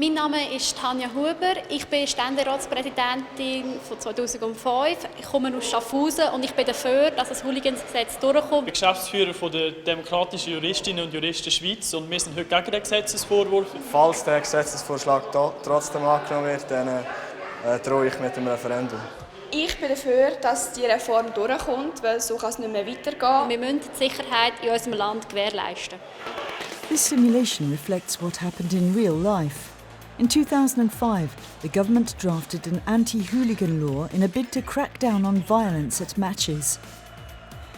Mein Name ist Tanja Huber, ich bin Ständeratspräsidentin von 2005. Ich komme aus Schaffhausen und ich bin dafür, dass das Hooligansgesetz durchkommt. Ich bin Geschäftsführer der Demokratischen Juristinnen und Juristen Schweiz und wir sind heute gegen den Gesetzesvorwurf. Falls der Gesetzesvorschlag trotzdem angenommen wird, dann drohe ich mit dem Referendum. Ich bin dafür, dass die Reform durchkommt, weil so kann es nicht mehr weitergehen. Wir müssen die Sicherheit in unserem Land gewährleisten. This simulation reflects what happened in real life. In 2005, the government drafted an anti-hooligan law in a bid to crack down on violence at matches.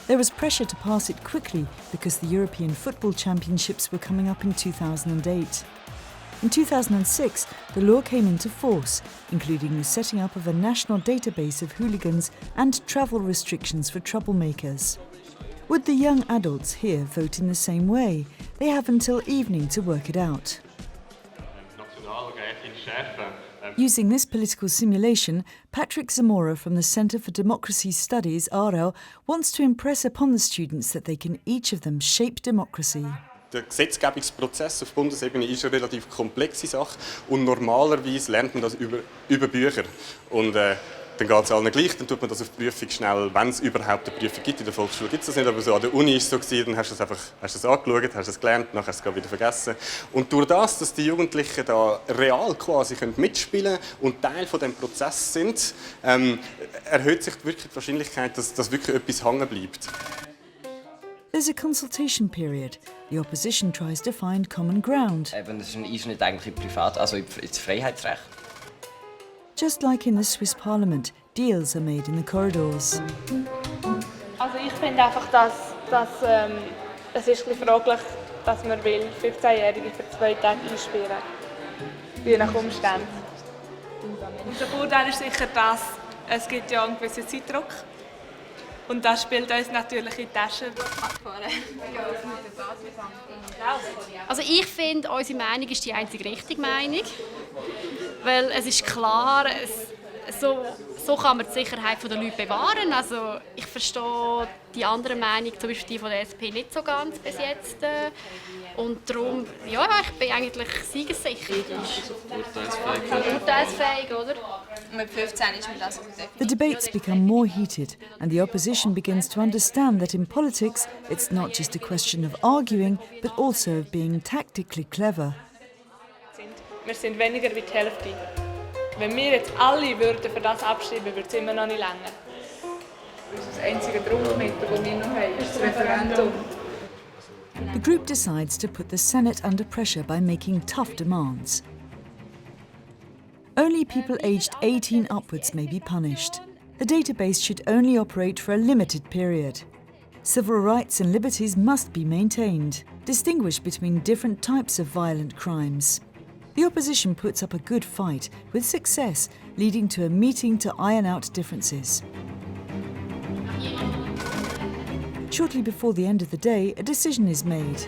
There was pressure to pass it quickly because the European Football Championships were coming up in 2008. In 2006, the law came into force, including the setting up of a national database of hooligans and travel restrictions for troublemakers. Would the young adults here vote in the same way? They have until evening to work it out. Using this political simulation, Patrick Zamora from the Centre for Democracy Studies, AREL, wants to impress upon the students that they can each of them shape democracy. Der Gesetzgebungsprozess auf Bundesebene ist eine relativ komplexe Sache und normalerweise lernt man das über Bücher. Und dann geht es allen gleich, dann tut man das auf die Prüfung schnell, wenn es überhaupt eine Prüfung gibt. In der Volksschule gibt es das nicht, aber so an der Uni ist es so, dann hast du es angeschaut, hast es gelernt, nachher hast du es wieder vergessen. Und durch das, dass die Jugendlichen da real quasi mitspielen und Teil von dem Prozess sind, erhöht sich wirklich die Wahrscheinlichkeit, dass wirklich etwas hängen bleibt. There's a consultation period. The opposition tries to find common ground. Das ist ein Einschnitt eigentlich in Privat, also ins Freiheitsrecht. Just like in the Swiss Parliament, deals are made in the corridors. Also ich finde einfach, es ist ein bisschen fraglich, dass man 15-Jährige für 2 Tage einsperren will, je nach Umständen. Der Vorteil ist sicher, dass es gibt ja einen gewissen Zeitdruck und das spielt uns natürlich in die Tasche. Also ich finde, unsere Meinung ist die einzige richtige Meinung, weil es ist klar, so kann man die Sicherheit der Leute bewahren. Also ich verstehe die andere Meinung, zum Beispiel die von der SP, nicht so ganz bis jetzt. Und darum, ja, ich bin eigentlich siegessicher. Urteilsfähig, oder? Mit 15 ist mir das The debates become more heated and the opposition begins to understand that in politics it's not just a question of arguing but also of being tactically clever. Wir sind weniger wie die Hälfte. Wenn wir jetzt alle würden für das abstimmen, würde es immer noch nicht länger. Das einzige Druckmittel, das wir noch haben, ist das Referendum. The group decides to put the Senate under pressure by making tough demands. Only people aged 18 upwards may be punished. The database should only operate for a limited period. Civil rights and liberties must be maintained, distinguished between different types of violent crimes. The opposition puts up a good fight, with success leading to a meeting to iron out differences. Shortly before the end of the day, a decision is made.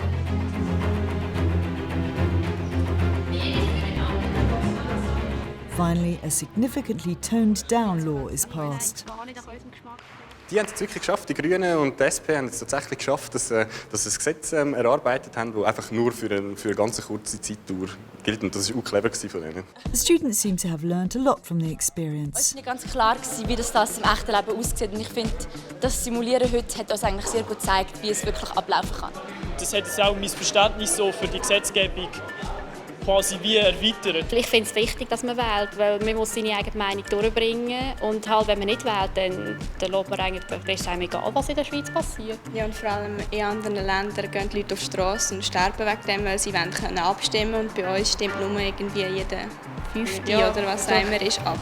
Finally, a significantly toned-down law is passed. Die haben es wirklich geschafft, die Grünen und die SP haben es tatsächlich geschafft, dass sie ein Gesetz erarbeitet haben, das einfach nur für eine ganz kurze Zeitdauer gilt. Und das war auch clever von denen. The students seem to have learned a lot from the experience. Es war nicht ganz klar, wie das im echten Leben aussieht. Und ich finde, das Simulieren heute hat uns eigentlich sehr gut gezeigt, wie es wirklich ablaufen kann. Das hat jetzt auch mein Verständnis so für die Gesetzgebung quasi wie erweitert. Ich finde es wichtig, dass man wählt, weil man muss seine eigene Meinung durchbringen und halt, wenn man nicht wählt, dann lässt man eigentlich, dann ist es einem egal, was in der Schweiz passiert. Ja, und vor allem in anderen Ländern gehen die Leute auf die Straße und sterben wegen dem, weil sie abstimmen können. Und bei uns stimmt nur irgendwie jeder 5. oder was auch immer ist ab.